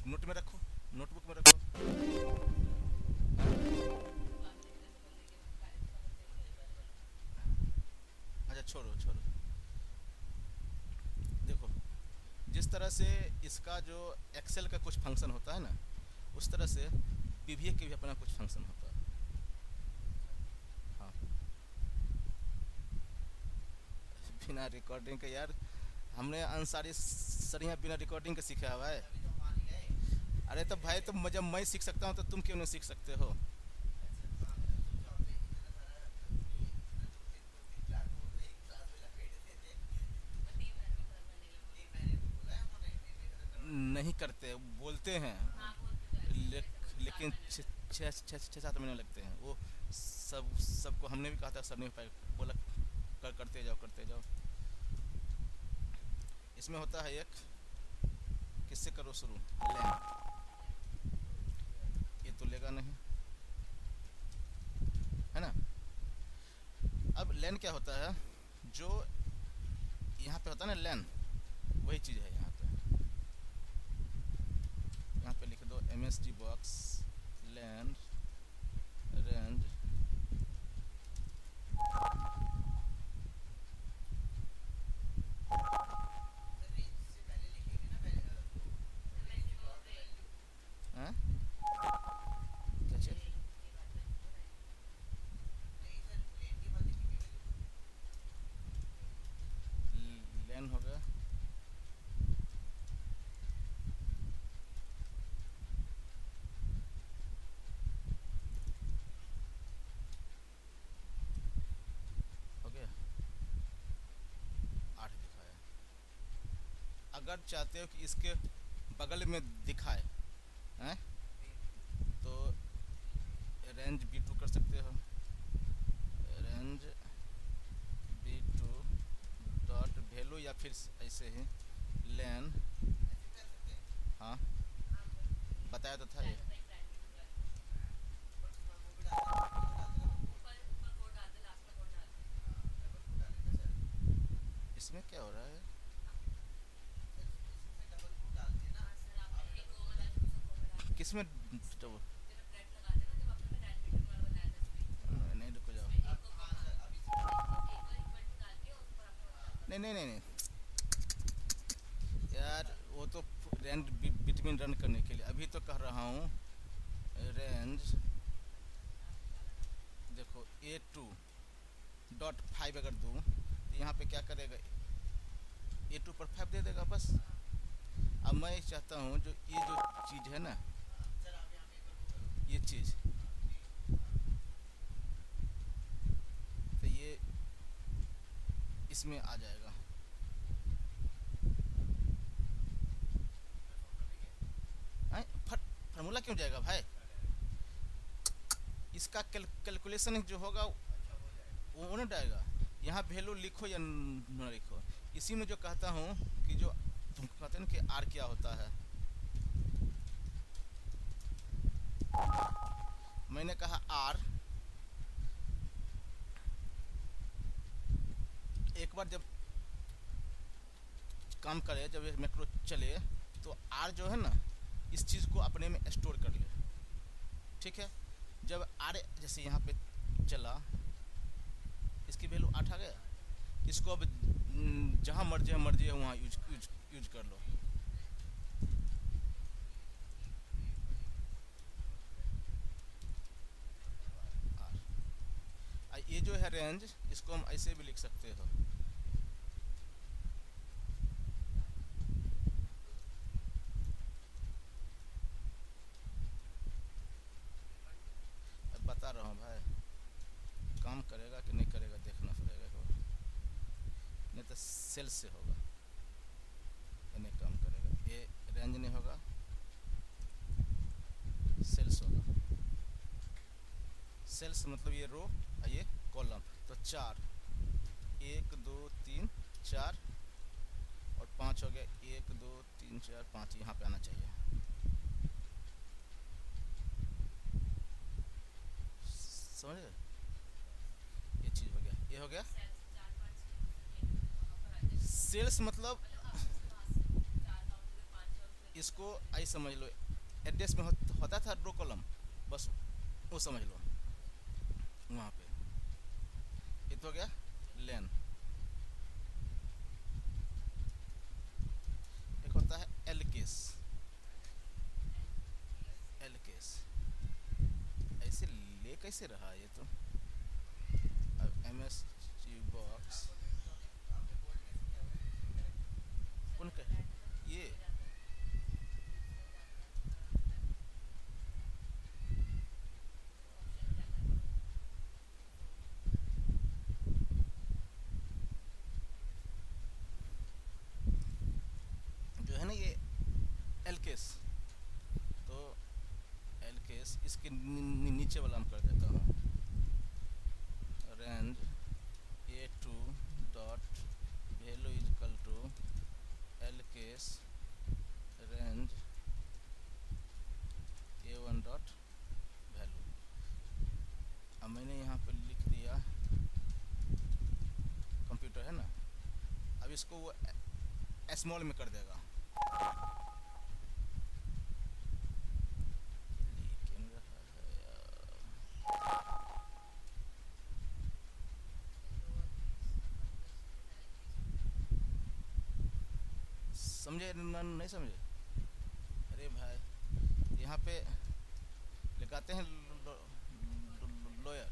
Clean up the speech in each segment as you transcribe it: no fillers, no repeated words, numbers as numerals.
Note में रखो, notebook में रखो। अच्छा छोड़ो छोड़ो। देखो, जिस तरह से इसका जो एक्सेल का कुछ फंक्शन होता है ना, उस तरह से पीवीए के भी अपना कुछ फंक्शन होता है। हाँ, बिना रिकॉर्डिंग के यार, हमने अंसारी सर यहाँ बिना रिकॉर्डिंग के सीखा हुआ है। अरे तो भाई, तुम जब मैं सीख सकता हूँ तो तुम क्यों नहीं सीख सकते हो? नहीं करते, बोलते हैं। ले, लेकिन छः छः छः सात महीने लगते हैं वो। सबको हमने भी कहा था, सर ने भी बोला करते जाओ करते जाओ। इसमें होता है एक, किससे करो शुरू, लैन। ये तो लेगा नहीं, है ना। अब लैन क्या होता है, जो यहाँ पे होता है ना लैन, वही चीज़ है यहाँ पे। यहाँ पे लिख दो एम एस डी बॉक्स लैन रेंज। हाँ, क्या चीज़? लैन हो गया। हो गया, 8 दिखाया। अगर चाहते हो कि इसके बगल में दिखाए, हैं, तो रेंज B2 कर सकते हो। रेंज B2 डॉट वैल्यू, या फिर ऐसे ही लेन। हाँ, बताया तो था ये। इसमें क्या हो रहा है? किसमें तो, नहीं रुको जाओ। नहीं नहीं नहीं नहीं यार, वो तो रेंज बिटवीन रन करने के लिए, अभी तो कह रहा हूँ रेंज। देखो A2.5 अगर दूँ तो यहाँ पे क्या करेगा, A2 पर 5 दे देगा बस। अब मैं चाहता हूँ जो ये जो चीज़ है ना, ये चीज़, तो ये इसमें आ जाएगा। फार्मूला क्यों जाएगा भाई? इसका कैलकुलेशन जो होगा वो नहीं जाएगा। यहाँ वैल्यू लिखो या न लिखो, इसी में जो कहता हूँ कि जो तुम कहते हैं ना कि आर क्या होता है, मैंने कहा आर। एक बार जब काम करे, जब ये मैक्रो चले, तो आर जो है ना, इस चीज़ को अपने में स्टोर कर ले। ठीक है, जब आर जैसे यहाँ पे चला, इसकी वैल्यू 8 आ गया। इसको अब जहाँ मर्जी है वहाँ यूज कर लो। ये जो है रेंज, इसको हम ऐसे भी लिख सकते हो। अब बता रहा हूँ भाई, काम करेगा कि नहीं करेगा देखना पड़ेगा। नहीं तो सेल से होगा, ये नहीं काम करेगा। ये रेंज नहीं होगा, सेल्स होगा। सेल्स मतलब ये रो, ये कॉलम। तो 4, 1 2 3 4 और 5 हो गया। 1 2 3 4 5 यहाँ पे आना चाहिए। समझ गए? ये चीज़ हो गया, ये हो गया। सेल्स मतलब इसको आई समझ लो, एड्रेस में होता था रो कॉलम, बस वो समझ लो वहाँ पे। ये तो हो गया लेन। एक होता है एल केस, एल केस ऐसे ले कैसे रहा ये तो। अब एम एस जी बॉक्स कौन का ये, जो है ना ये एल केस, तो एल केस इसके नीचे वाला हम कर देता हूँ, range A two dot value is equal to L case range A one dot value. अब मैंने यहाँ पे लिख दिया कंप्यूटर है ना, अब इसको वो स्मॉल में कर देगा। लेकिन रहा है यार, समझे नहीं समझे? अरे भाई यहाँ पे लगाते हैं लोयर,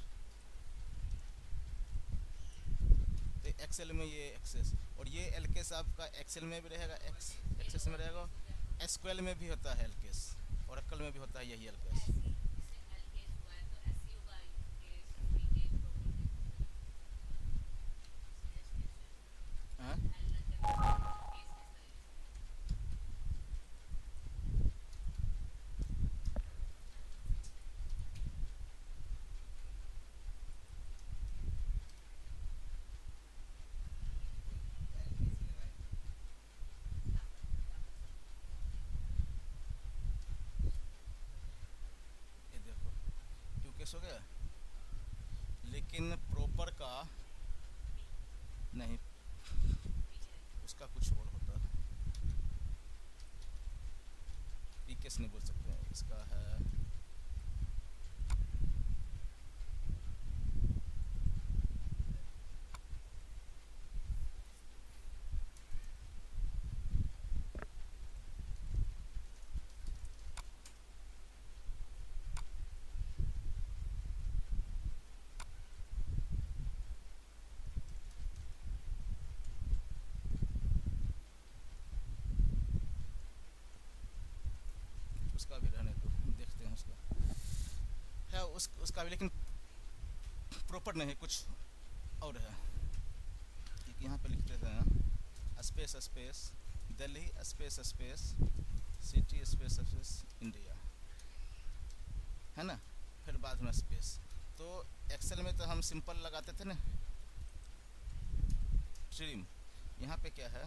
तो एक्सेल में ये एक्सेस, और ये एल केस आपका एक्सेल में भी रहेगा, एक्सेस में रहेगा, एसक्यूएल में भी होता है एल केस, ओरेकल में भी होता है यही एल केस। हाँ ये देखो क्यों केस हो गया, लेकिन प्रॉपर का नहीं, उसका कुछ और होता है, पी केस नहीं बोल सकते हैं, इसका है उसका भी रहने दो, देखते हैं उसका है, उसका भी, लेकिन प्रॉपर नहीं, कुछ और है। एक यहाँ पे लिख देते हैं space space Delhi space space city space space India, है ना, फिर बाद में स्पेस। तो एक्सेल में तो हम सिंपल लगाते थे ना ट्रिम, यहाँ पे क्या है,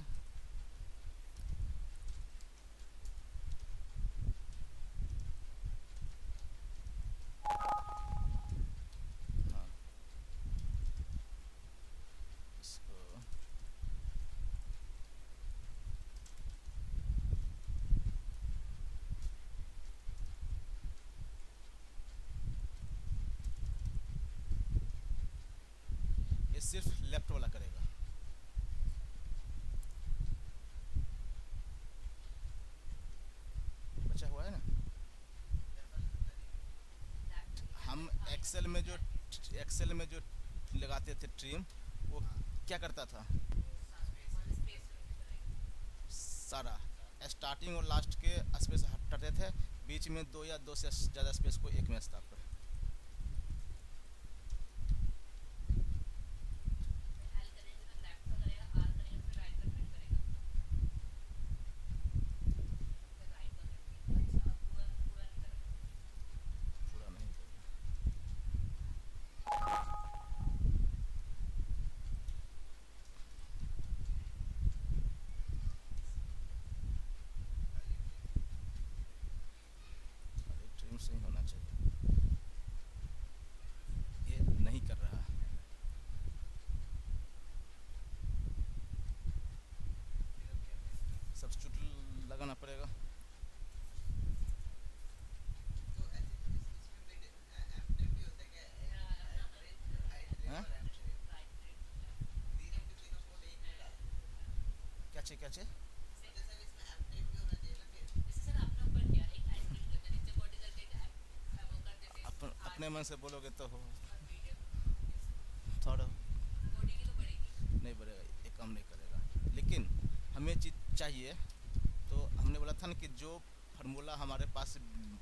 हाँ इसको ये सिर्फ लेफ्ट वाला करेगा, बचा हुआ है ना। हम एक्सेल में जो लगाते थे ट्रिम, वो क्या करता था, सारा स्टार्टिंग और लास्ट के स्पेस हटाते थे, बीच में दो या दो से ज़्यादा स्पेस को एक में स्थापित। पूरा नहीं अरे ट्रिम से ही होना चाहिए, ये नहीं कर रहा, सब्स्टिट्यूट लगाना पड़ेगा। क्या चाहिए क्या चाहिए? अपने मन से बोलोगे तो हो थोड़ा नहीं बढ़ेगा, ये कम नहीं करेगा, लेकिन हमें चीज़ चाहिए। तो हमने बोला था ना कि जो फार्मूला हमारे पास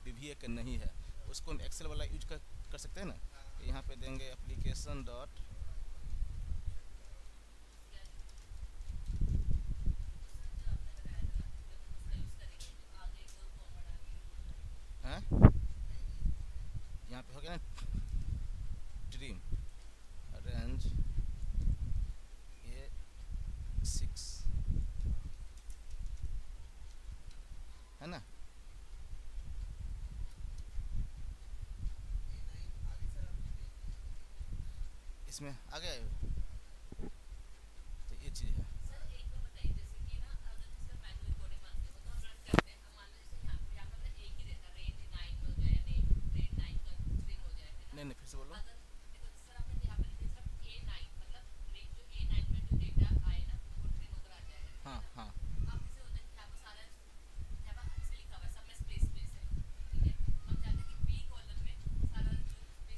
बीवीए के नहीं है उसको हम एक्सेल वाला यूज कर सकते हैं ना। तो यहाँ पे देंगे एप्लीकेशन डॉट हैं, यहाँ पे हो गया ना ट्रीम रेंज A6 है ना। इसमें आ गया, तो ये चीज़ है। नहीं नहीं, फिर से बोलो। हाँ हाँ।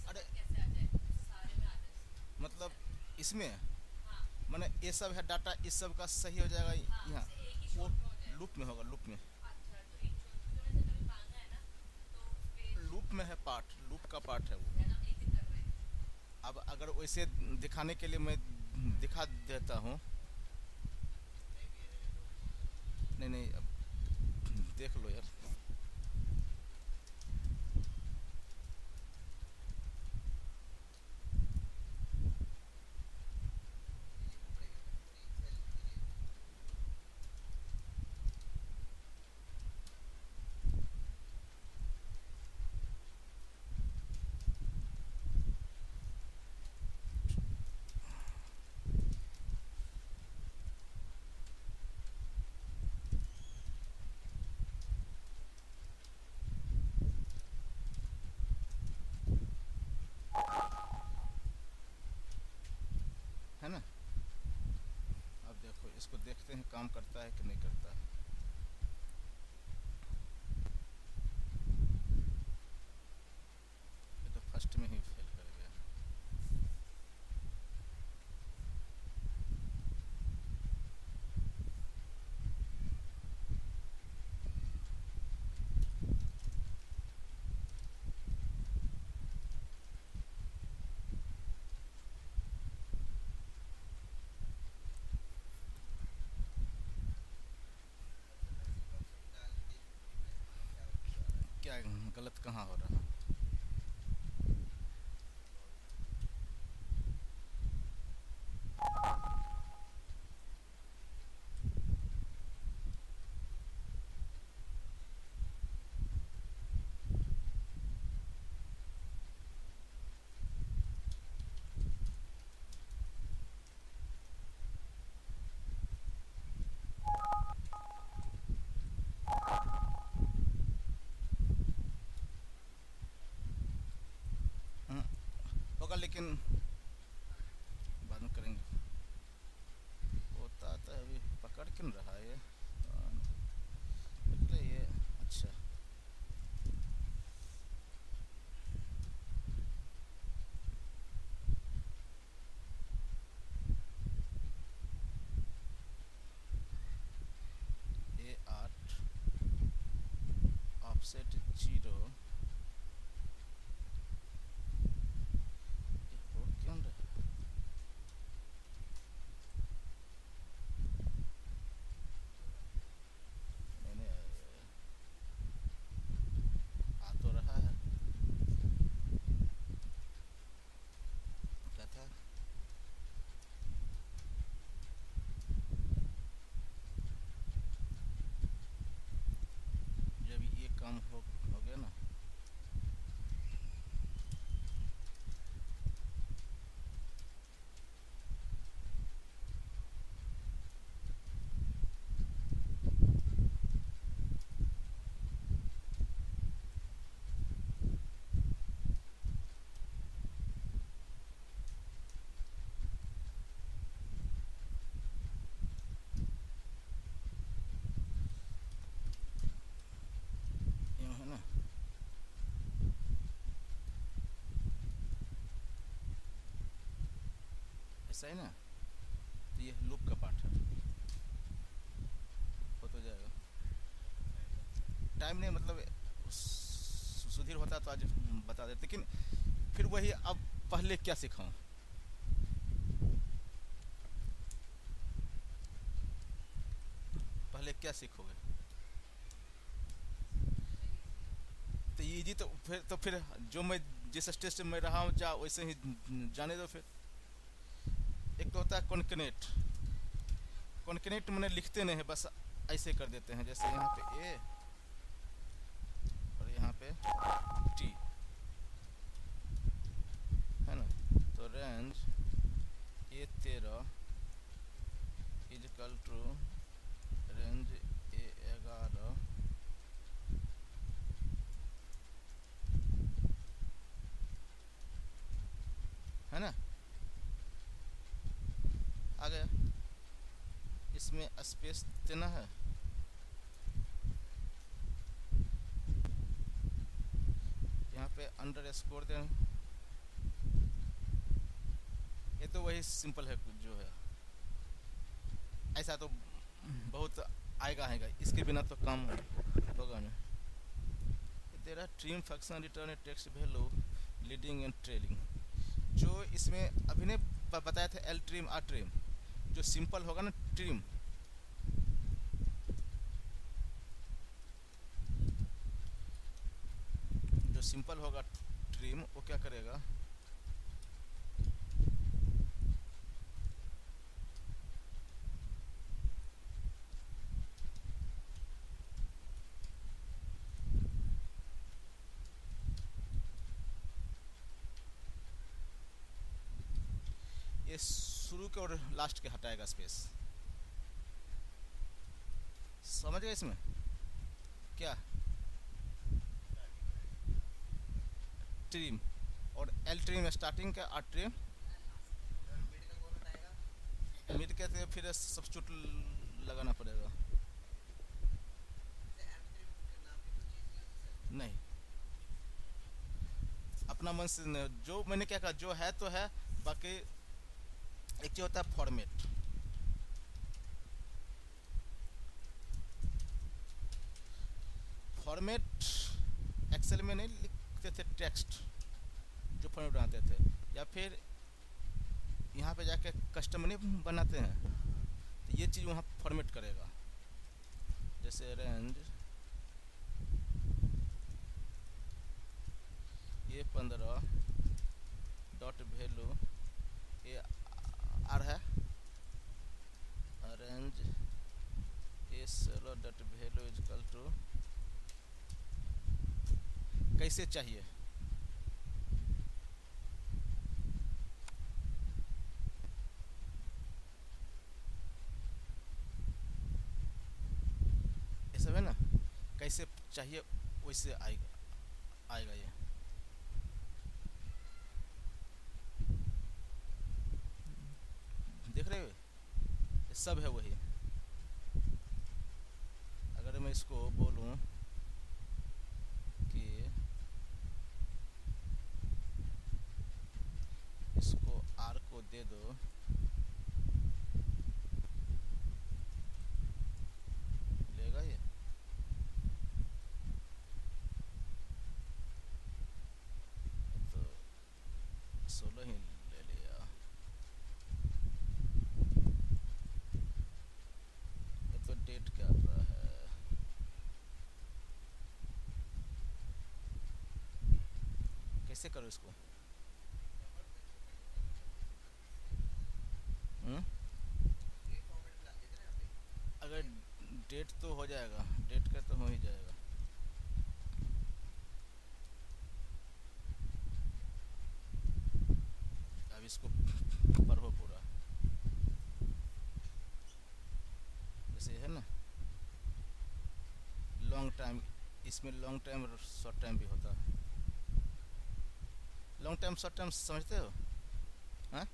अरे मतलब इसमें मैंने ये सब है डाटा, इस सब का सही हो जाएगा यहाँ, वो लूप में होगा, लूप में। लूप में है पार्ट, लूप का पार्ट है वो। अब अगर वैसे दिखाने के लिए मैं दिखा देता हूँ। नहीं नहीं, अब देख लो यार। है ना। अब देखो इसको, देखते हैं काम करता है कि नहीं करता है। ये तो फर्स्ट में ही फेल कर गया। क्या गलत कहाँ हो रहा है? होगा, लेकिन बाद में करेंगे। होता तो अभी पकड़ क्यों रहा है ये? निकले ये। अच्छा, A8 ऑफसेट 0, ये हो क्यों रहा है? मैंने आ तो रहा है, क्या था? जब ये काम हो गया ना, सही ना। तो ये लूप का पार्ट है, हो तो जाएगा। टाइम नहीं मतलब सुधीर होता तो आज बता देते, लेकिन फिर वही अब पहले क्या सिखाऊं। पहले क्या सीखोगे? तो इजी तो फिर जो मैं जिस स्टेज से मैं रहा हूँ जा वैसे ही जाने दो फिर। एक तो होता है कॉन्कनेट। कॉन्कनेट मैंने लिखते नहीं है, बस ऐसे कर देते हैं, जैसे यहाँ पे ए और यहाँ पे टी, है ना। तो range A13 is equal to range A11, है ना। आ गया। इसमें स्पेस देना है, यहाँ पे अंडर स्कोर देना। ये तो वही सिंपल है कुछ जो है, ऐसा तो बहुत आएगा, इसके बिना तो काम होगा नहीं। तेरा trim function return text value leading and trailing, जो इसमें अभी ने बताया था एल ट्रिम आर ट्रिम, जो सिंपल होगा ना ट्रिम, जो सिंपल होगा ट्रिम वो क्या करेगा, ये शुरू के और लास्ट के हटाएगा स्पेस। समझ गए इसमें क्या? ट्रिम और एल ट्रिम स्टार्टिंग का, आर ट्रिम मिड के, तो फिर सब्स्टिट्यूट लगाना पड़ेगा। नहीं, अपना मन से जो मैंने क्या कहा, जो है तो है, बाकी एक चीज होता है फॉर्मेट। फॉर्मेट एक्सेल में नहीं लिखते थे टेक्स्ट, जो फॉर्मेट बनाते थे, या फिर यहाँ पे जाके कस्टम नहीं बनाते हैं, तो ये चीज़ वहाँ फॉर्मेट करेगा। जैसे range A15 dot value A R है, range A16 dot value is equal to कैसे चाहिए, ये सब है ना, कैसे चाहिए वैसे आएगा ये। देख रहे हो, ये सब है वही। अगर मैं इसको बोलूं कि इसको आर को दे दो, लेगा ये? तो 16 ही ले लिया। ये तो डेट क्या आता है, कैसे करो इसको? अगर डेट तो हो जाएगा, डेट का तो हो ही जाएगा। अब इसको पढ़ो पूरा, जैसे है ना लॉन्ग टाइम, इसमें लॉन्ग टाइम और शॉर्ट टाइम भी होता है। लॉन्ग टाइम शॉर्ट टाइम समझते हो? हाँ,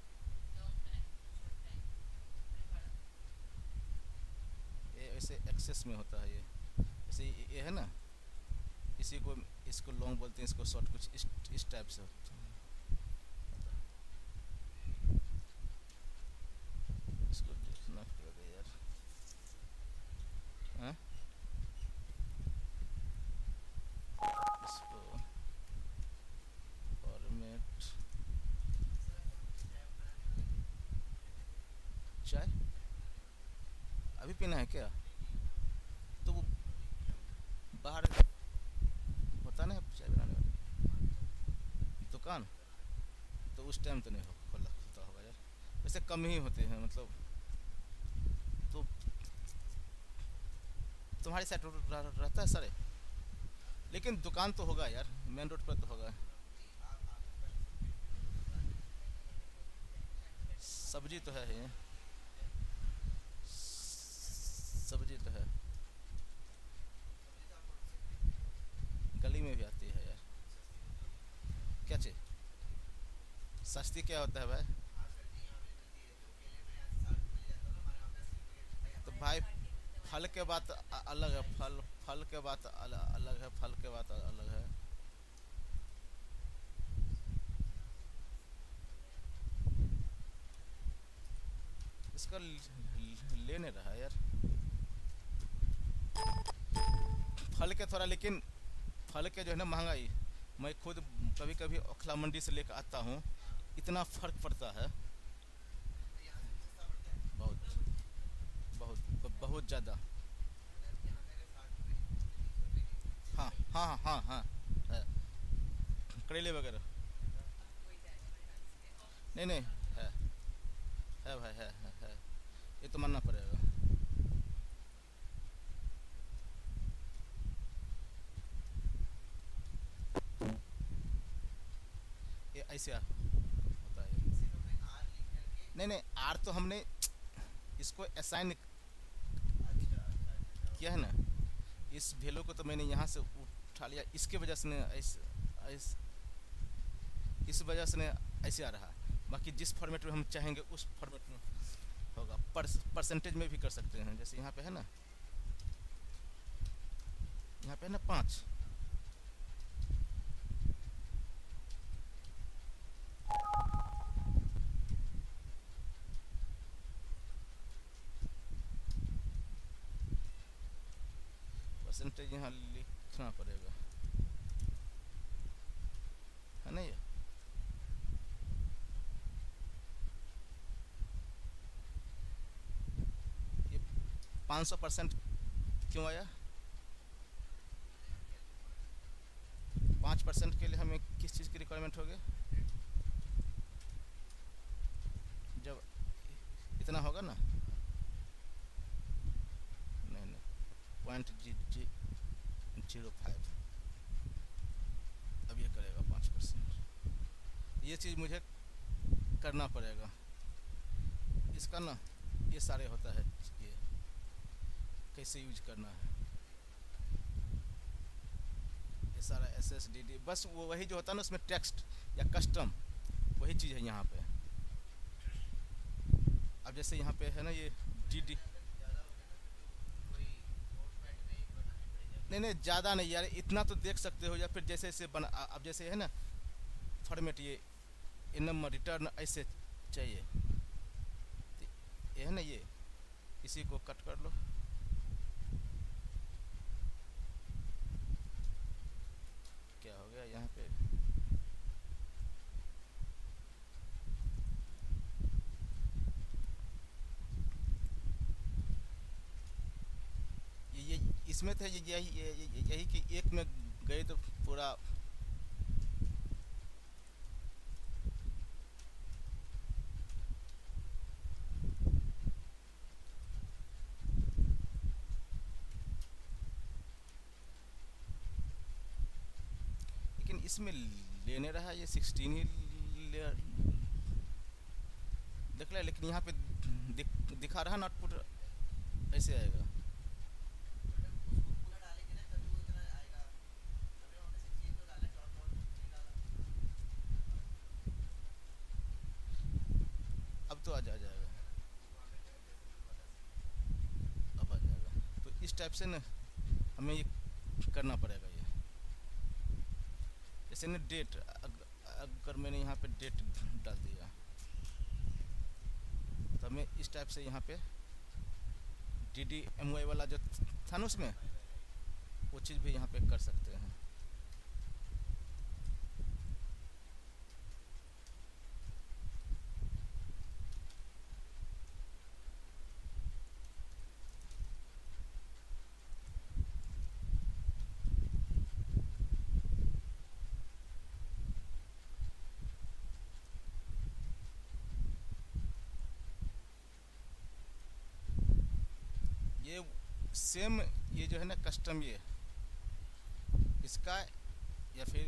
ये ऐसे एक्सेस में होता है, ये जैसे ये है ना, इसी को इसको लॉन्ग बोलते हैं, इसको शॉर्ट, कुछ इस टाइप से होता है। चाय अभी पीना है क्या? तो वो बाहर होता ना चाय बनाने वाली दुकान, तो उस टाइम तो नहीं खुलता होगा यार, वैसे कम ही होते हैं मतलब। तो तुम्हारी साइड रहता है सारे, लेकिन दुकान तो होगा यार, मेन रोड पर तो होगा। सब्जी तो है ही, सब्जी तो है, गली में भी आती है यार। क्या चीज़ सस्ती क्या होता है भाई? तो भाई फल के बात अलग है, फल के बात अलग है, फल के बात अलग है। इसका ले नहीं रहा यार फल के थोड़ा, लेकिन फल के जो है ना महंगाई, मैं खुद कभी कभी ओखला मंडी से लेकर आता हूँ, इतना फर्क पड़ता है। बहुत बहुत ज़्यादा। हाँ हाँ हाँ हाँ हाँ है, करेले वगैरह। नहीं नहीं, है भाई, है, ये तो मानना पड़ेगा। ये ऐसे होता है। नहीं नहीं, आर तो हमने इसको असाइन किया है ना, इस वैल्यू को तो मैंने यहाँ से उठा लिया, इसके वजह से ने ऐस, इस वजह से ने ऐसे आ रहा। बाकी जिस फॉर्मेट में हम चाहेंगे उस फॉर्मेट में होगा। परसेंटेज में भी कर सकते हैं, जैसे यहाँ पे है ना, यहाँ पे है ना 5, परसेंटेज यहाँ लिखना पड़ेगा, है ना। ये 500% क्यों आया? 5% के लिए हमें किस चीज़ की रिक्वायरमेंट होगी? जब इतना होगा ना, नहीं नहीं, 0.05, अब ये करेगा 5%। ये चीज़ मुझे करना पड़ेगा, इसका ना ये सारे होता है, ये कैसे यूज करना है, ये सारा SSDD, बस वो वही जो होता है ना उसमें टेक्स्ट या कस्टम, वही चीज़ है यहाँ पे। अब जैसे यहाँ पे है ना ये DD, नहीं नहीं ज़्यादा नहीं यार, इतना तो देख सकते हो, या फिर जैसे जैसे बना, अब जैसे है ना फॉर्मेट, ये नंबर रिटर्न ऐसे चाहिए, तो ये है ना, ये इसी को कट कर लो, क्या हो गया यहाँ पे। ये इसमें थे यही कि एक में गए तो पूरा। लेकिन इसमें लेने रहा ये 16 ही देख लिया, लेकिन यहाँ पे दिखा रहा ना आउटपुट ऐसे आएगा। अब तो आ जाएगा, अब आ जाएगा। तो इस टाइप से ना हमें ये करना पड़ेगा। ये जैसे ना डेट, अगर मैंने यहाँ पे डेट डाल दिया, तो हमें इस टाइप से यहाँ पे DDMY वाला जो था ना उसमें, वो चीज़ भी यहाँ पे कर सकते हैं। सेम ये जो है ना कस्टम ये इसका, या फिर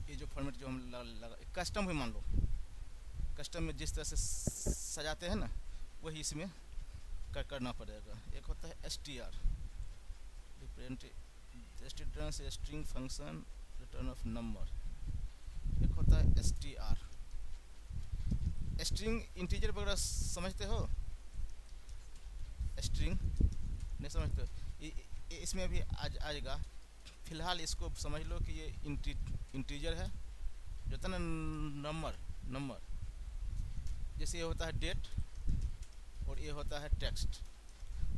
ये जो फॉर्मेट जो हम लगा कस्टम भी मान लो, कस्टम में जिस तरह से सजाते हैं ना वही इसमें करना पड़ेगा। एक होता है str रिटर्न से string function return of number, एक होता है str स्ट्रिंग इंटीजर वगैरह समझते हो, स्ट्रिंग नहीं समझते हो इसमें भी आएगा। फिलहाल इसको समझ लो कि ये इंटीजर है जो होता है ना नंबर, जैसे ये होता है डेट और ये होता है टेक्स्ट,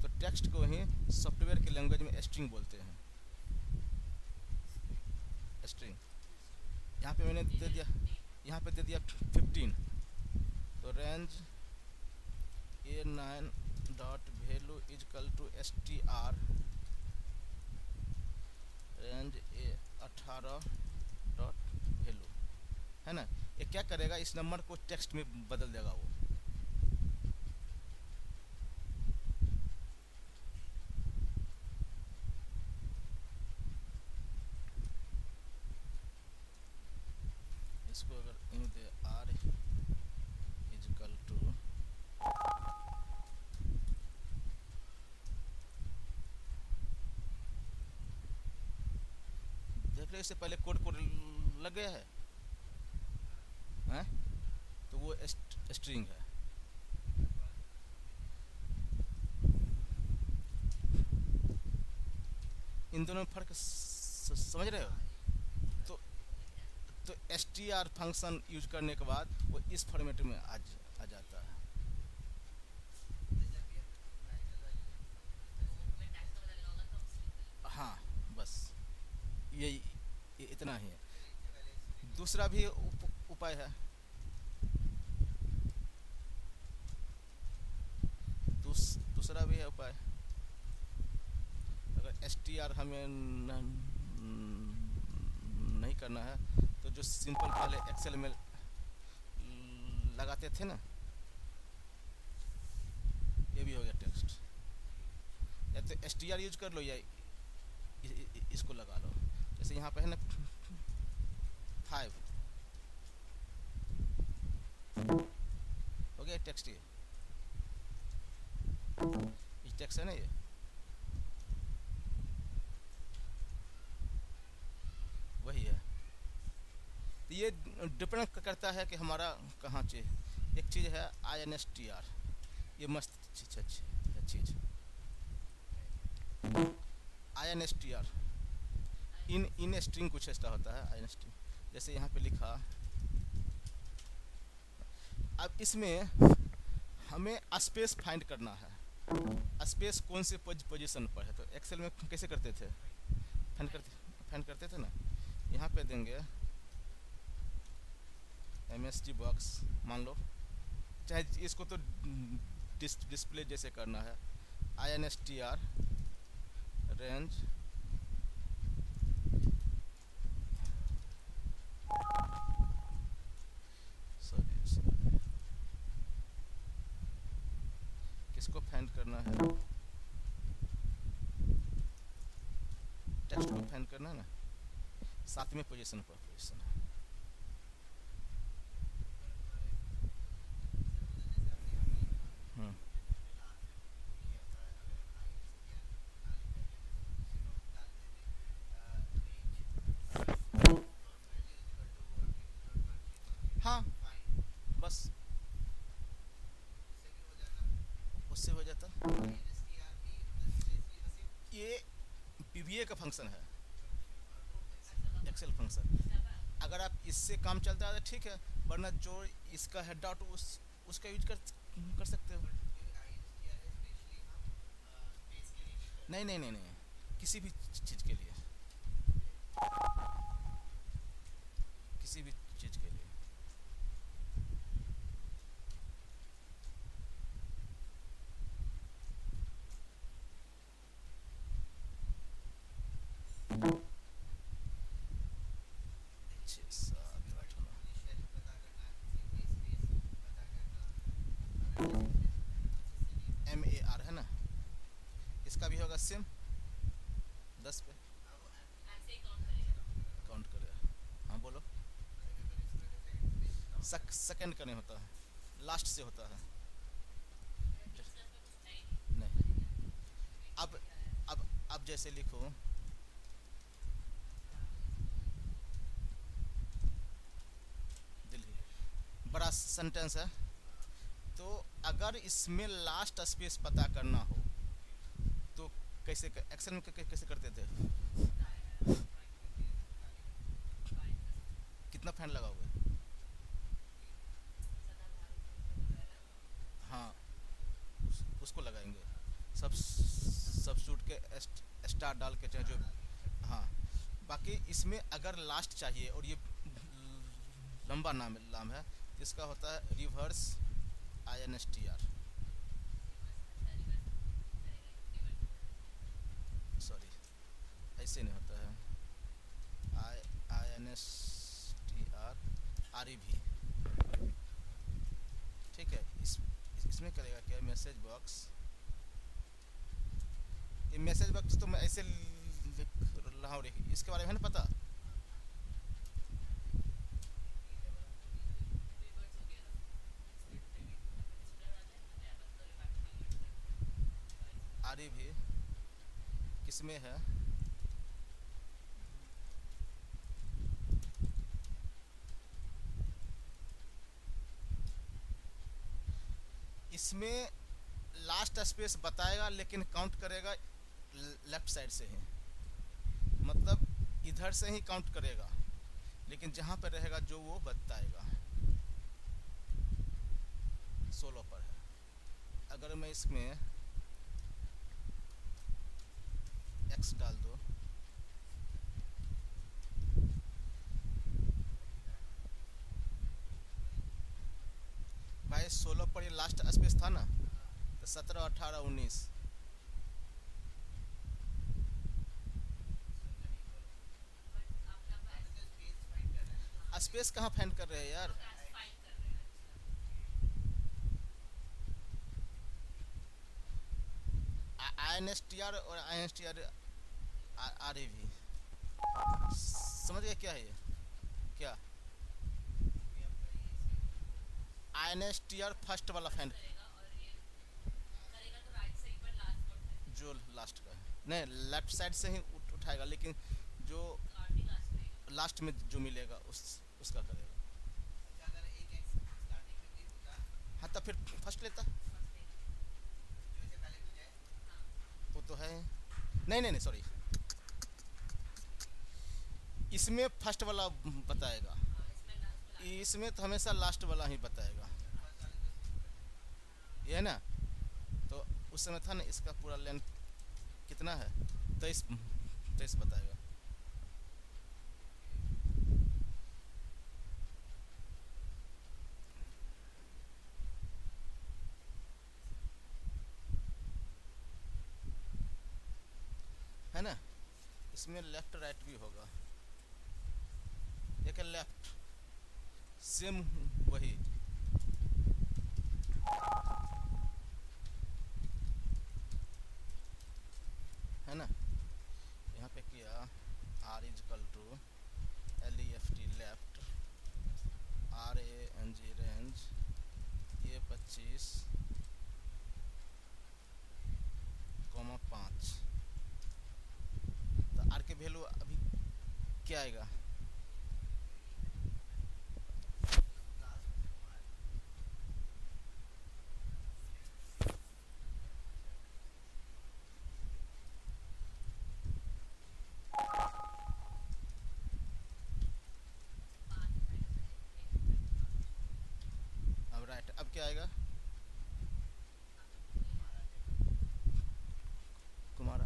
तो टेक्स्ट को ही सॉफ्टवेयर के लैंग्वेज में स्ट्रिंग बोलते हैं। स्ट्रिंग यहाँ पे मैंने दे दिया, यहाँ पे दे दिया 15, तो range A9 dot value is equal to str range A18 dot value, है ना। ये क्या करेगा, इस नंबर को टेक्स्ट में बदल देगा वो। इसको अगर इन दे r इजकल टू देख रहे, इससे पहले कोड लग गया है, हैं? तो वो स्ट्रिंग है। इन दोनों में फर्क समझ रहे हो। तो str फंक्शन यूज करने के बाद वो इस फॉर्मेट में आ जाता है। हाँ बस यही इतना ही है। दूसरा भी उपाय है, दूसरा भी है उपाय। अगर str हमें नहीं करना है तो जो सिंपल पहले एक्सेल में लगाते थे ना, ये भी हो गया टेक्स्ट। या तो str यूज कर लो या इसको लगा लो। जैसे यहाँ पे है ना 5 हो गया टेक्स्ट, ये टेक्स्ट है ना ये। वही है, तो ये डिपेंड करता है कि हमारा कहाँ चीज़। एक चीज़ है INSTR, ये मस्त चीज़ INSTR इन स्ट्रिंग कुछ ऐसा होता है INSTR। जैसे यहाँ पे लिखा, अब इसमें हमें स्पेस फाइंड करना है। स्पेस कौन से पोजीशन पर है, तो एक्सेल में कैसे करते थे, फाइंड करते थे ना। यहाँ पे देंगे MSG बॉक्स मान लो, चाहे इसको तो डिस्प्ले जैसे करना है, INSTR रेंज किसको फाइंड करना है, टेक्स्ट को फाइंड करना है ना, 7वें पोजीशन पर पोजीशन है। हाँ बस उससे हो जाता। ये PVA का फंक्शन है, एक्सेल फंक्शन। अगर आप इससे काम चलता है तो ठीक है, वरना जो इसका है डॉट उसका यूज कर सकते हो। नहीं, किसी भी चीज़ के लिए, किसी भी चीज़ के लिए। MAR है ना, इसका भी होगा सेम। सेकंड का नहीं होता है, लास्ट से होता है। नहीं। अब अब जैसे लिखो दिल्ली, बड़ा सेंटेंस है, तो अगर इसमें लास्ट स्पेस पता करना हो तो कैसे एक्सेल में कैसे करते थे? कितना फैन लगाओगे? हाँ, उसको लगाएंगे, सब्स्टिट्यूट के स्टार डाल के चाहे जो। हाँ, बाकी इसमें अगर लास्ट चाहिए और ये लंबा नाम है तो इसका होता है रिवर्स INSTR। सॉरी, ऐसे नहीं होता है, INSTR REV। ठीक है, इसमें करेगा क्या, मैसेज बॉक्स। ये मैसेज बॉक्स तो मैं ऐसे लिख रहा हूँ, इसके बारे में है ना पता? REV किसमें है? इसमें लास्ट स्पेस बताएगा लेकिन काउंट करेगा लेफ्ट साइड से ही, मतलब इधर से ही काउंट करेगा, लेकिन जहाँ पर रहेगा जो वो बताएगा। 16 पर है। अगर मैं इसमें X डाल दो, भाई 16 पर ये लास्ट स्पेस था ना, तो 17, 18, 19। स्पेस कहाँ फाइंड कर रहे हैं यार? INSTR और INSTR REV, समझ गए क्या है ये? क्या INSTR फर्स्ट वाला फाइंड, जो लास्ट का है, नहीं लेफ्ट साइड से ही उठाएगा, लेकिन जो लास्ट में जो मिलेगा उसका करेगा। हाँ, तो फिर फर्स्ट लेता, वो तो है। नहीं नहीं नहीं, सॉरी, इसमें फर्स्ट वाला बताएगा, इसमें तो हमेशा लास्ट वाला ही बताएगा, ये है ना? तो उस समय था ना, इसका पूरा लेंथ कितना है, 23 बताएगा। है ना? इसमें लेफ्ट राइट भी होगा, एक लेफ्ट सेम वही, है ना? यहाँ पे किया R is equal to LEFT left, RANG range, ये 25, 5। तो R के वैल्यू अभी क्या आएगा? अब राइट, अब क्या आएगा? कुमार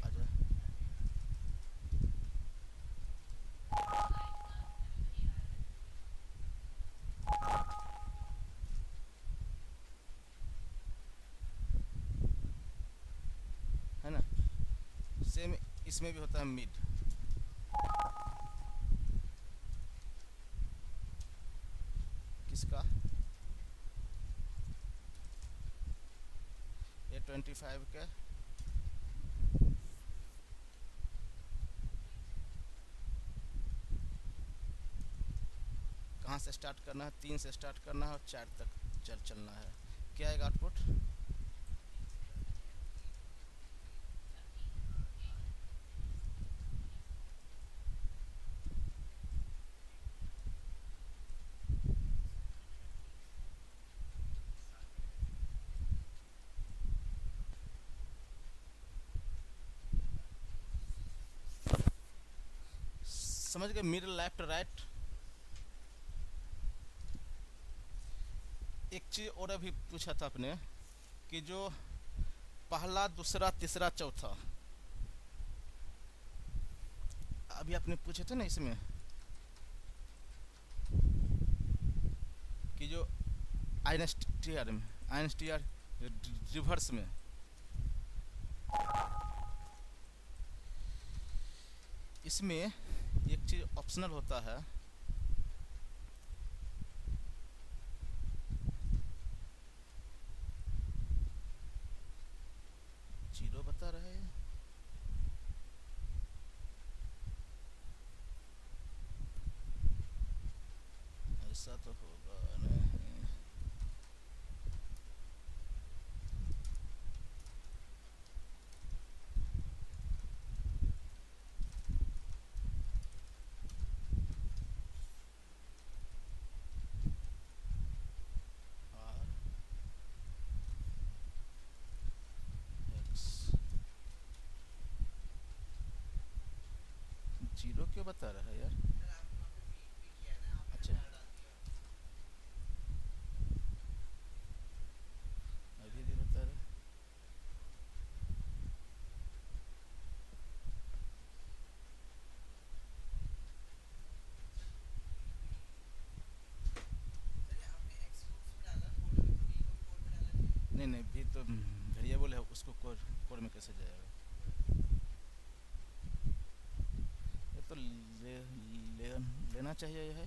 आजा, है ना? सेम इसमें भी होता है मिड, किसका? ये 25 के, कहाँ से स्टार्ट करना है, 3 से स्टार्ट करना है और 4 तक चलना है। क्या आएगा आउटपुट? समझ गए? Middle, left, right. एक चीज़ और अभी पूछा था आपने कि जो पहला, दूसरा, तीसरा, चौथा, अभी आपने पूछे थे ना इसमें कि जो आइनस्टीआर में, आइनस्टीआर रिवर्स में, इसमें एक चीज़ ऑप्शनल होता है, जीरो बता रहे हैं। ऐसा तो होगा नहीं। आर एक्स जीरो क्यों बता रहा है यार? अच्छा, अभी भी बता रहा है। नहीं नहीं, भी तो वेरिएबल है, उसको कोड में कैसे जाएगा? ये तो लेना चाहिए। यह है,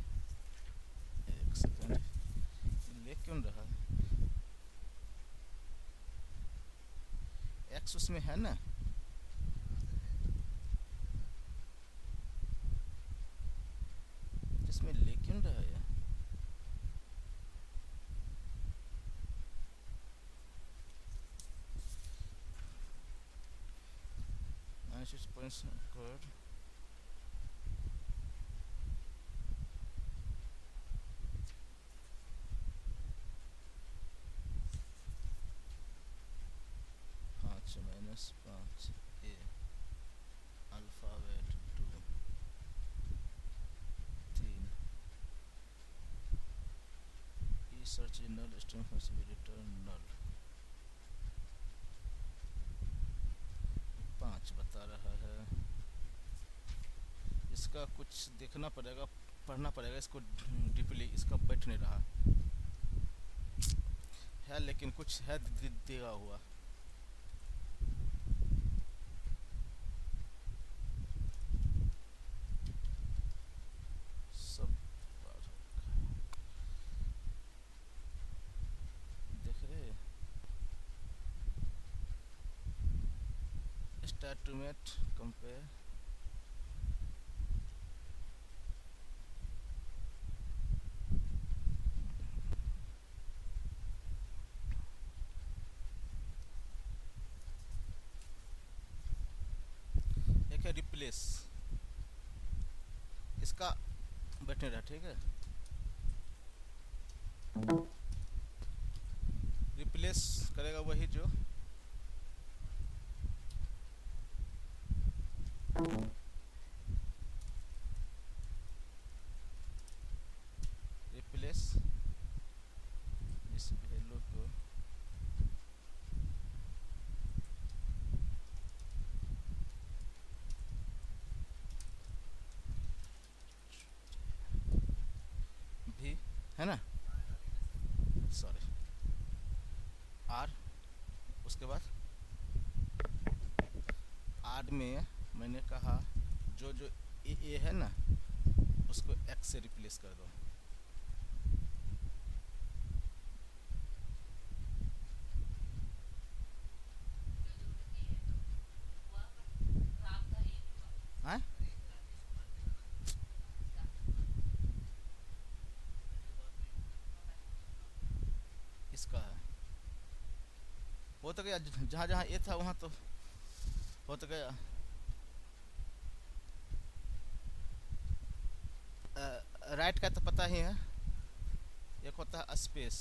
एक सेकंड, ले क्यों रहा है? एक्स उसमें है ना, इसमें ले क्यों रहा है? 96 points scored. -5 A alphabet 2 3 E search null string must be return null 5 बता रहा है। इसका कुछ देखना पड़ेगा, पढ़ना पड़ेगा इसको डीपली, इसका बैठ नहीं रहा है, लेकिन कुछ है देगा हुआ। सब देख रहे, स्टार्ट टू मेट कंपेयर, एक है रिप्लेस, इसका बैठने रहा, ठीक है। रिप्लेस करेगा वही जो रिप्लेस इस वैल्यू को भी, है ना, सॉरी, आर, उसके बाद आर में मैंने कहा जो जो ए है ना, उसको एक्स से रिप्लेस कर दो। हाँ, इसका है, हो तो गया, जहाँ जहाँ ए था वहाँ तो हो तो गया। राइट का तो पता ही है, एक होता है स्पेस।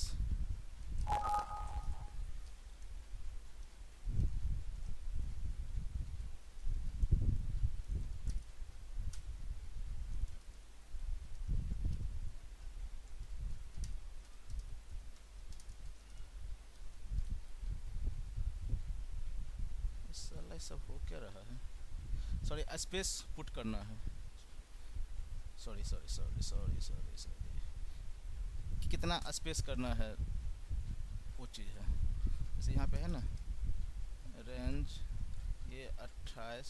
साला सब हो क्या रहा है, सॉरी स्पेस पुट करना है, sorry sorry sorry sorry sorry sorry, कितना स्पेस करना है वो चीज़ है। जैसे यहाँ पे है ना, रेंज ये 28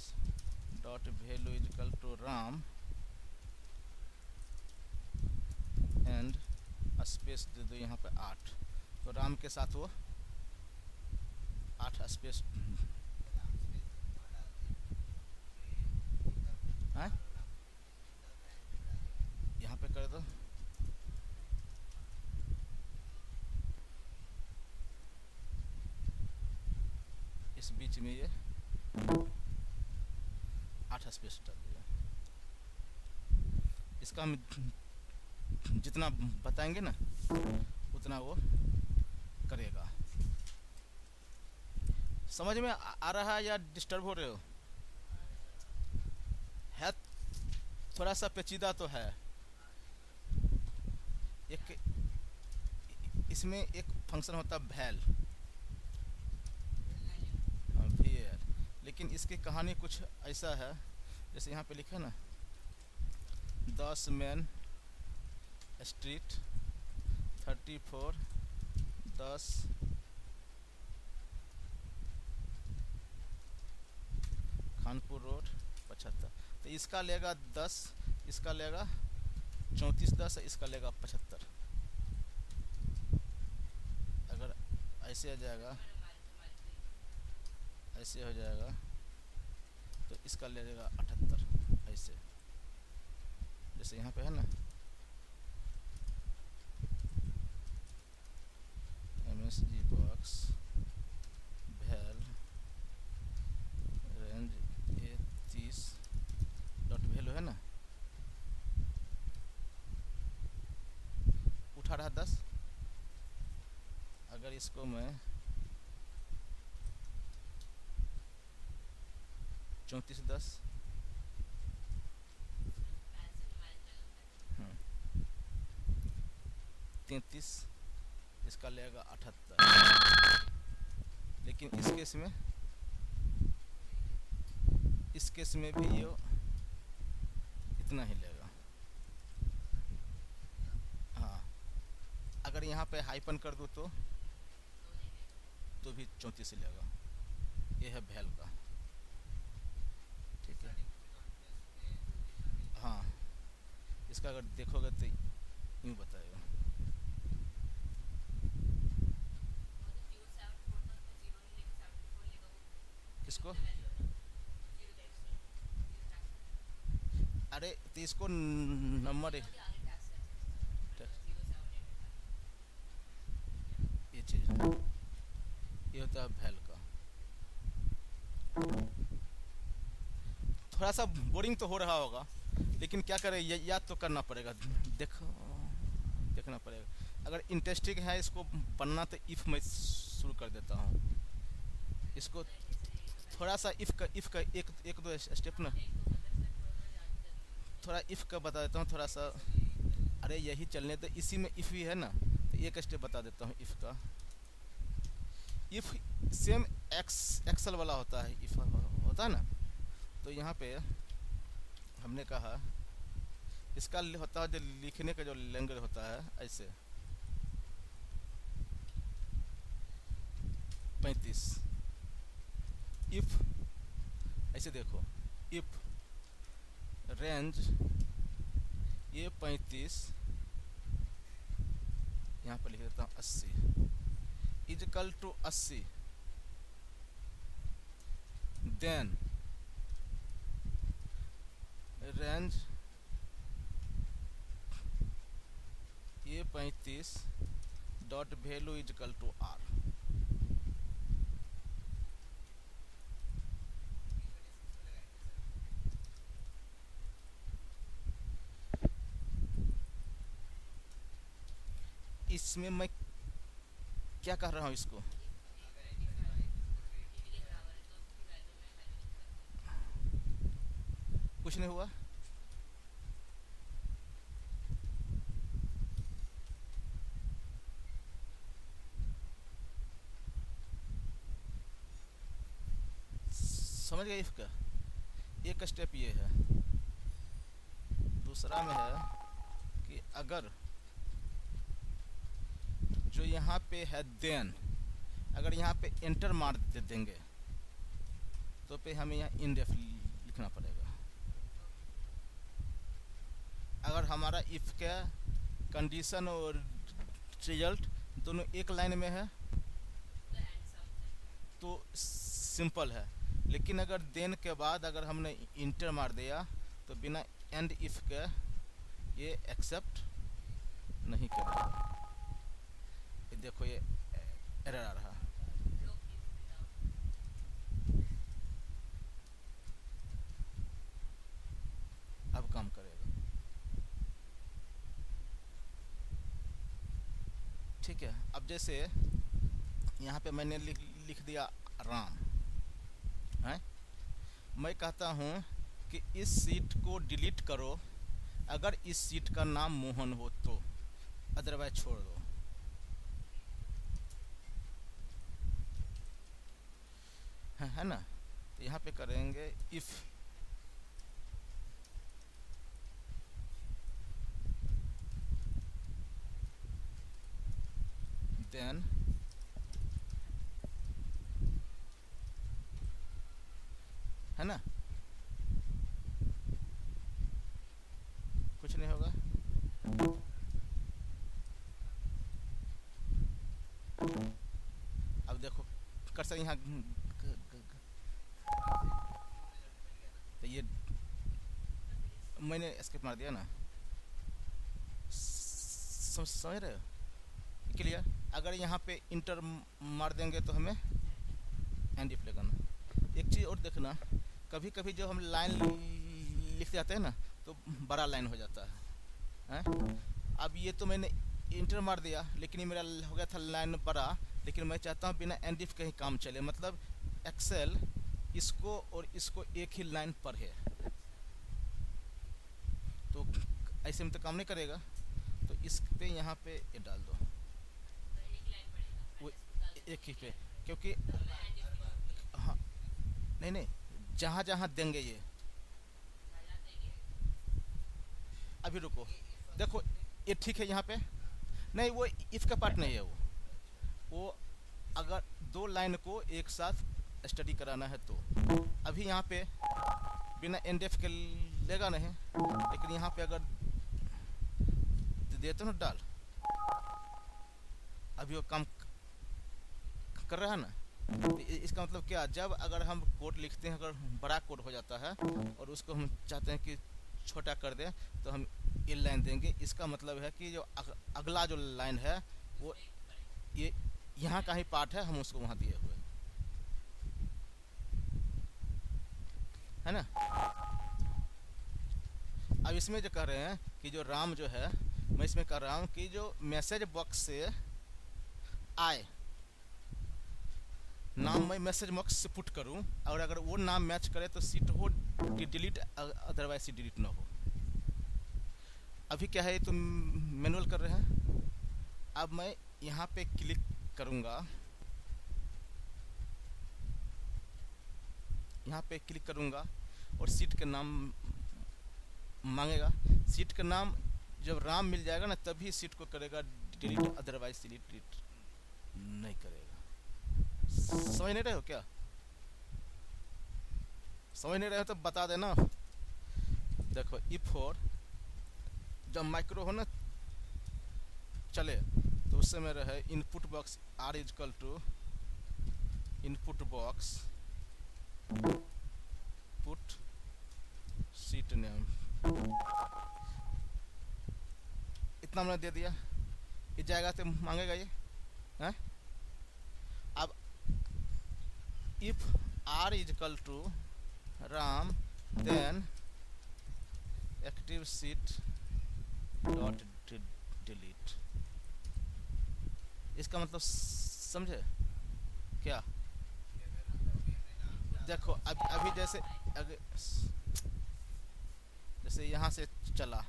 dot value is equal to Ram and space दे दो यहाँ पे 8, तो राम के साथ वो 8 स्पेस है, यहाँ पे कर दो। इस बीच में ये 8 स्पेस डाल दिया। इसका हम जितना बताएंगे ना उतना वो करेगा। समझ में आ रहा है या डिस्टर्ब हो रहे हो? है थोड़ा सा पेचीदा तो है। एक इसमें एक फंक्शन होता है वैल, लेकिन इसकी कहानी कुछ ऐसा है, जैसे यहाँ पे लिखा है ना 10 मेन स्ट्रीट 34 10 खानपुर रोड 75, तो इसका लेगा 10, इसका लेगा 34 10, इसका लेगा 75। अगर ऐसे आ जाएगा, ऐसे हो जाएगा तो इसका ले लेगा 78 ऐसे। जैसे यहाँ पे है ना MSG box val range A 30 dot value है ना, उठा रहा 10, अगर इसको मैं 34 10 33, इसका लेगा 78। लेकिन इस केस में भी ये इतना ही लेगा। हाँ, अगर यहाँ पे हाइपन कर दूँ तो भी 34 ही लेगा। ये है वैल का, ठीक है। हाँ, इसका अगर देखोगे तो यूँ बताएगा। किसको? अरे तो इसको नंबर ये चीज़ ये होता है वैल का। थोड़ा सा बोरिंग तो हो रहा होगा, लेकिन क्या करें, याद तो करना पड़ेगा, देखना पड़ेगा। अगर इंटरेस्टिंग है इसको बनना तो इफ़ मैं शुरू कर देता हूँ। इसको थोड़ा सा इफ़ का एक दो स्टेप ना, थोड़ा इफ़ का बता देता हूँ थोड़ा सा। अरे यही चलने तो इसी में इफ़ ही है ना, तो एक स्टेप बता देता हूँ इफ़ का। इफ़ सेम एक्सेल वाला होता है, इफ़ होता है ना, तो यहाँ पे हमने कहा इसका होता है जो लिखने का जो लैंग्वेज होता है ऐसे 35। इफ़ ऐसे देखो, इफ़ रेंज ये 35, यहाँ पर लिख देता हूँ 80 इजकल टू 80, देन रेंज ये 35 dot value is equal to R. इसमें मैं क्या कह रहा हूँ, इसको कुछ नहीं हुआ। समझ गए? इफ का एक स्टेप ये है। दूसरा में है कि अगर जो यहाँ पे है देन, अगर यहाँ पे एंटर मार देंगे तो पे हमें यहाँ इनडेफ लिखना पड़ेगा। अगर हमारा इफ का कंडीशन और रिजल्ट दोनों एक लाइन में है तो सिंपल है, लेकिन अगर देन के बाद अगर हमने इंटर मार दिया तो बिना एंड इफ के ये एक्सेप्ट नहीं करेगा। ये देखो ये एरर आ रहा। अब काम करेगा। ठीक है, अब जैसे यहाँ पे मैंने लिख दिया राम है, मैं कहता हूँ कि इस सीट को डिलीट करो अगर इस सीट का नाम मोहन हो तो, अदरवाइज छोड़ दो। है ना? तो यहाँ पे करेंगे इफ देन है ना, कुछ नहीं होगा। अब देखो कर्सर यहाँ तो ये मैंने एस्केप मार दिया ना, समझ रहे हो? क्लियर? अगर यहाँ पे इंटर मार देंगे तो हमें एंड इफ लगाना। एक चीज़ और देखना, कभी कभी जो हम लाइन लिख जाते हैं ना तो बड़ा लाइन हो जाता है। अब ये तो मैंने इंटर मार दिया लेकिन ये मेरा हो गया था लाइन बड़ा, लेकिन मैं चाहता हूँ बिना एंड इफ के ही काम चले, मतलब एक्सेल इसको और इसको एक ही लाइन पर है, तो ऐसे में तो काम नहीं करेगा। तो इस पे यहाँ पे ये डाल दो, वो एक ही पे, क्योंकि हाँ नहीं जहाँ जहाँ देंगे ये, अभी रुको देखो ये ठीक है यहाँ पे नहीं, वो इफ का पार्ट नहीं है, वो अगर दो लाइन को एक साथ स्टडी कराना है तो अभी यहाँ पे बिना एंडेफ के लेगा नहीं, लेकिन यहाँ पे अगर देते ना डाल, अभी वो काम कर रहा है ना। तो इसका मतलब क्या, जब अगर हम कोड लिखते हैं, अगर बड़ा कोड हो जाता है और उसको हम चाहते हैं कि छोटा कर दें तो हम ये लाइन देंगे। इसका मतलब है कि जो अगला जो लाइन है वो ये यहाँ का ही पार्ट है, हम उसको वहाँ दिए हुए है ना। अब इसमें जो कह रहे हैं कि जो राम जो है, मैं इसमें कर रहा हूँ कि जो मैसेज बॉक्स से आए नाम मैं मैसेज बॉक्स से पुट करूं, और अगर वो नाम मैच करे तो सीट हो डिलीट, अदरवाइज सीट डिलीट ना हो। अभी क्या है, तुम मैनुअल कर रहे हैं। अब मैं यहाँ पे क्लिक करूँगा, यहाँ पे क्लिक करूँगा और सीट का नाम मांगेगा। सीट का नाम जब राम मिल जाएगा ना तभी सीट को करेगा डिलीट, अदरवाइज डिलीट नहीं करेगा। समझ नहीं रहे हो क्या? समझ नहीं रहे हो तो बता देना। देखो इफ और जब माइक्रो हो ना चले तो उस समय रहे input box R is equal to input box put sheet name, इतना मैंने दे दिया। ये जाएगा तो मांगेगा ये है। अब if r is equal to Ram then active sheet dot delete, इसका मतलब समझे क्या? देखो अभी जैसे जैसे यहाँ से चला,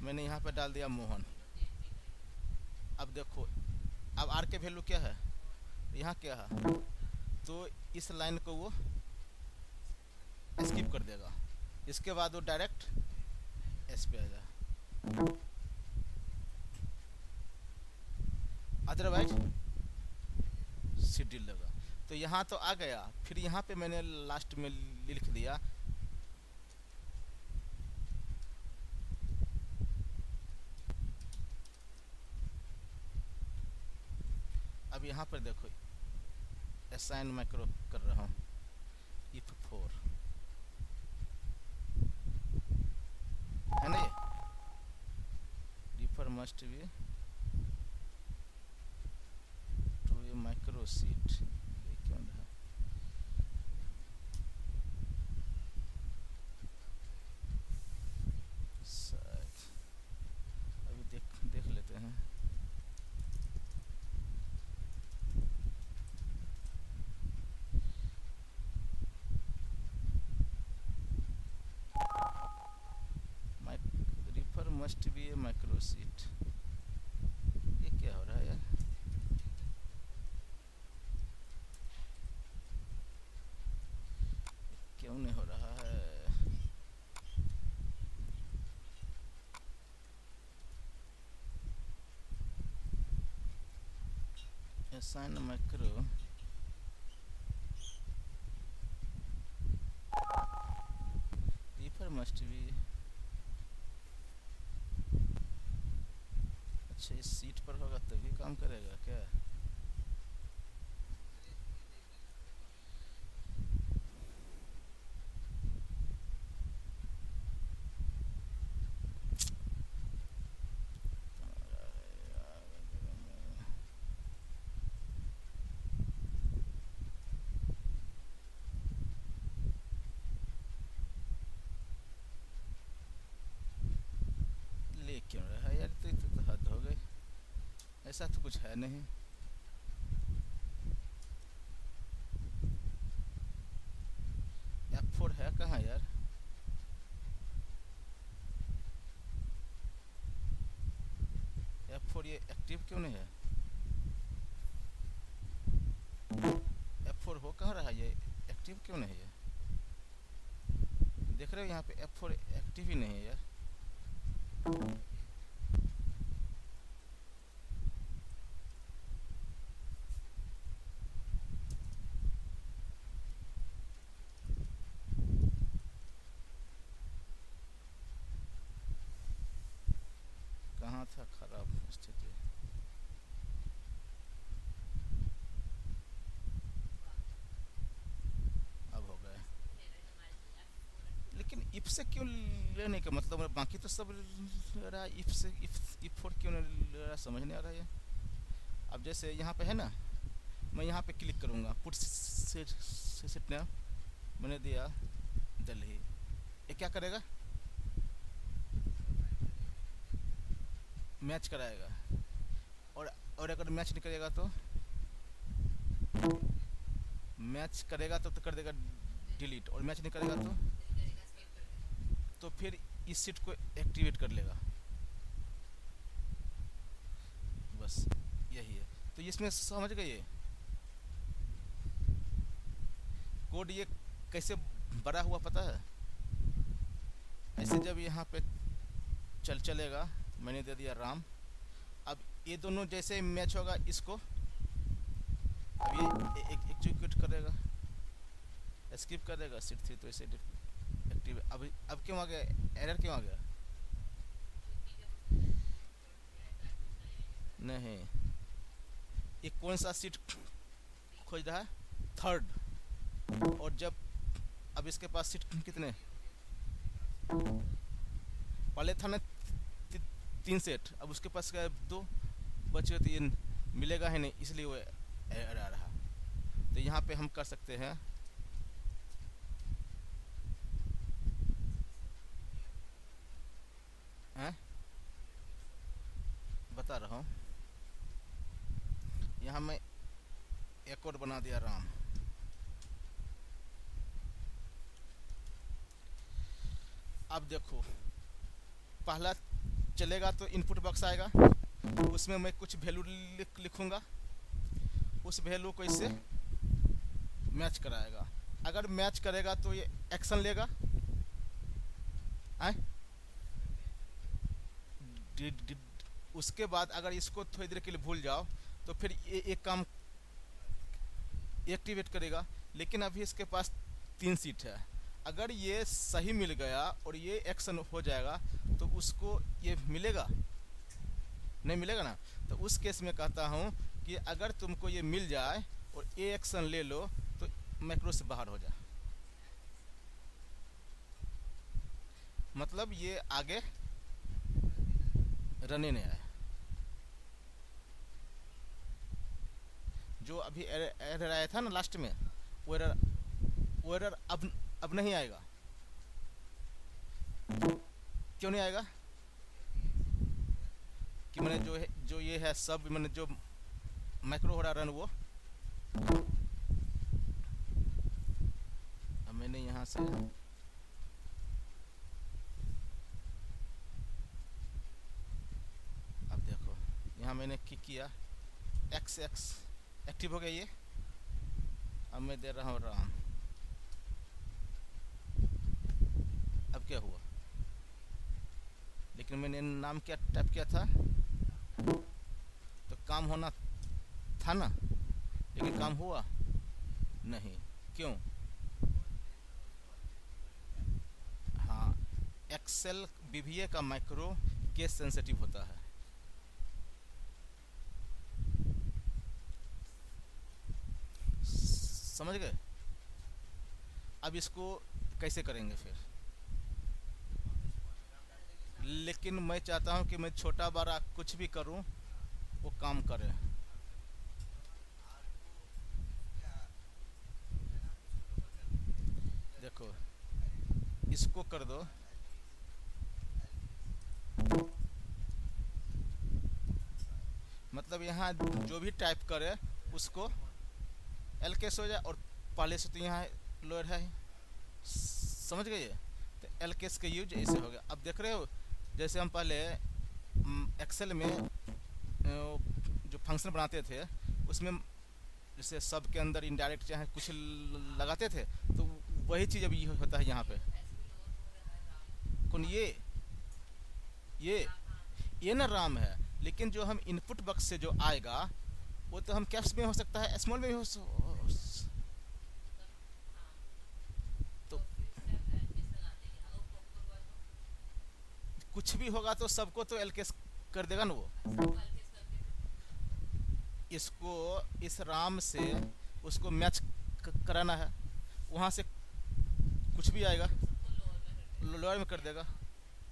मैंने यहाँ पे डाल दिया मोहन। अब देखो अब आर के वैल्यू क्या है, यहाँ क्या है, तो इस लाइन को वो स्किप कर देगा, इसके बाद वो डायरेक्ट एस पे आ जाए, अदरवाइज शेड्यूल लगा। तो यहाँ तो आ गया, फिर यहाँ पे मैंने लास्ट में लिख दिया अब यहाँ पर देखो असाइन मैक्रो कर रहा हूँ, इफ 4 है ना, ये refer must be to a micro sheet, ये क्यों रहा? शायद अभी देख लेते हैं। Must be a micro sheet, ये क्या हो रहा है यार? क्यों नहीं हो रहा है? Assign macro refer must B, अच्छा इस सीट पर होगा तभी काम करेगा क्या? ले क्यों रहा है यार? तो हद हो गई, ऐसा तो कुछ है नहीं। F4 है कहाँ यार? F4 ये एक्टिव क्यों नहीं है? F4 हो कहाँ रहा है, ये एक्टिव क्यों नहीं है? देख रहे हो यहाँ पे F4 एक्टिव ही नहीं है यार। कहाँ था खराब स्थिति? अब हो गया, लेकिन इफ से क्यों लेने का मतलब, बाकी तो सब रहा, इफ से इफ 4 क्यों नहीं ले रहा, समझ नहीं आ रहा है। अब जैसे यहाँ पे है ना, मैं यहाँ पे क्लिक करूँगा, पुट सिट नेम मैंने दिया दिल्ली, ये क्या करेगा? मैच कराएगा, और अगर मैच नहीं करेगा तो मैच करेगा तो कर देगा डिलीट, और मैच नहीं करेगा तो फिर इस सीट को एक्टिवेट कर लेगा। बस यही है। तो इसमें समझ गए कोड ये कैसे बड़ा हुआ पता है? ऐसे जब यहाँ पे चलेगा, मैंने दे दिया राम, अब ये दोनों जैसे मैच होगा इसको, अब ये एग्जीक्यूट करेगा, स्किप करेगा सीट 3, तो ऐसे एक्टिव। अब क्यों आ गया एरर, क्यों आ गया? नहीं, ये कौन सा सीट खोज रहा है? 3rd। और जब अब इसके पास सीट कितने, पहले था ना 3 सेट, अब उसके पास क्या 2 बचे, 3 मिलेगा ही नहीं, इसलिए वो एरर आ रहा। तो यहाँ पे हम कर सकते हैं हैं? बता रहा हूँ, यहाँ मैं एक और बना दिया राम। अब देखो, पहला चलेगा तो इनपुट बॉक्स आएगा, उसमें मैं कुछ वैल्यू लिखूंगा, उस वैल्यू को इससे मैच कराएगा। अगर मैच करेगा तो ये एक्शन लेगा, उसके बाद अगर इसको थोड़ी देर के लिए भूल जाओ तो फिर ये एक काम एक्टिवेट करेगा। लेकिन अभी इसके पास 3 सीट है, अगर ये सही मिल गया और ये एक्शन हो जाएगा तो उसको ये मिलेगा नहीं, मिलेगा ना। तो उस केस में कहता हूँ कि अगर तुमको ये मिल जाए और ये एक्शन ले लो तो मैक्रो से बाहर हो जाए, मतलब ये आगे रने नहीं आए। जो अभी एरर आया था ना लास्ट में, वो एरर अब नहीं आएगा। क्यों नहीं आएगा? कि मैंने जो ये है सब, मैंने जो मैक्रो हो रहा रन, वो अब मैंने यहाँ से अब देखो, यहाँ मैंने क्लिक किया, एक्स एक्टिव हो गया ये। अब मैं दे रहा हूँ राम, अब क्या हुआ? लेकिन मैंने नाम क्या टाइप किया था, तो काम होना था ना, लेकिन काम हुआ नहीं। क्यों? हाँ, एक्सेल बीवीए का मैक्रो केस सेंसिटिव होता है। समझ गए? अब इसको कैसे करेंगे फिर? लेकिन मैं चाहता हूं कि मैं छोटा बड़ा कुछ भी करूं वो काम करे। देखो, इसको कर दो, मतलब यहाँ जो भी टाइप करे उसको एल केस हो जाए, और पहले से तो यहाँ लोअर है, समझ गए? तो एल केस का यूज ऐसे हो गया। अब देख रहे हो, जैसे हम पहले एक्सेल में जो फंक्शन बनाते थे उसमें जैसे सब के अंदर इनडायरेक्ट चाहे कुछ लगाते थे, तो वही चीज़ अभी होता है यहाँ पे। कौन? ये ना राम है, लेकिन जो हम इनपुट बॉक्स से जो आएगा वो तो हम कैप्स में हो सकता है, स्मॉल में भी हो तो कुछ भी होगा तो सबको तो एल केस कर देगा ना वो। इसको इस राम से उसको मैच कराना है, वहाँ से कुछ भी आएगा लोअर में कर देगा।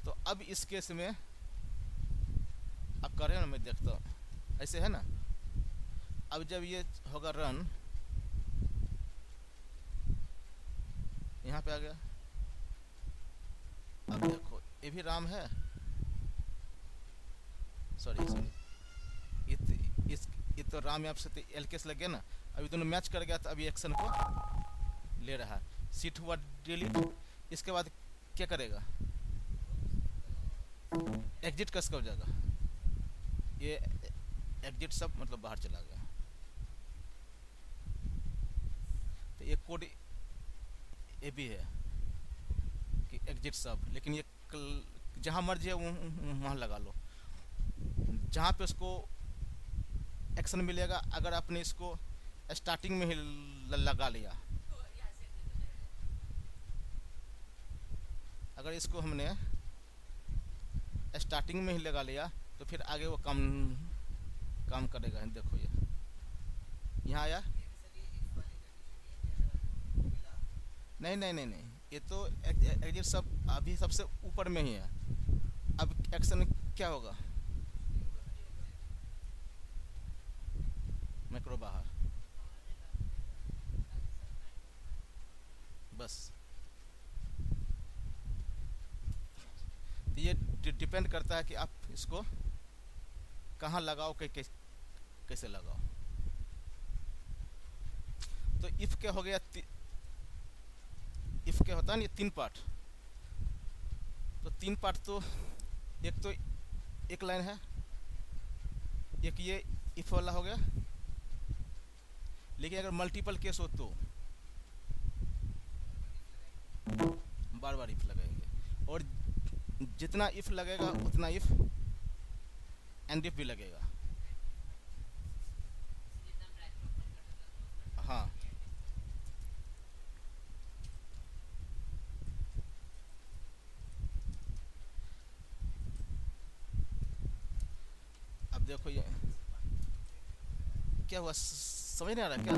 तो अब इस केस में अब कर रहे हैं ना, मैं देखता हूँ, ऐसे है ना। अब जब ये होगा रन, यहाँ पे आ गया। अब देखो, ये भी राम है, सॉरी ये तो राम यहाँ से एल केस लग गया ना। अभी दोनों मैच कर गया, तो अभी एक्शन को ले रहा है। सीट हुआ डिलीट। इसके बाद क्या करेगा? एग्जिट कस हो जाएगा, ये एग्जिट सब मतलब बाहर चला गया। तो ये कोड ये भी है कि एग्जिट सब, लेकिन ये जहाँ मर्जी है वहाँ लगा लो, जहाँ पे उसको एक्शन मिलेगा। अगर आपने इसको स्टार्टिंग में ही लगा लिया, अगर इसको हमने स्टार्टिंग में ही लगा लिया तो फिर आगे वो काम करेगा। देखो ये यहाँ आया, नहीं, ये तो एग्जिट सब अभी सबसे ऊपर में ही है। अब एक्शन क्या होगा? मैक्रो बाहर, बस। तो ये डिपेंड करता है कि आप इसको कहाँ लगाओ, कैसे लगाओ। तो इफ क्या हो गया, इफ क्या होता है ना, ये 3 पार्ट। तो 3 पार्ट तो एक तो एक लाइन है, एक ये इफ वाला हो गया। लेकिन अगर मल्टीपल केस हो तो बार बार इफ लगाएंगे, और जितना इफ लगेगा उतना इफ एंड इफ भी लगेगा। हाँ, अब देखो ये क्या हुआ, समझ नहीं आ रहा क्या?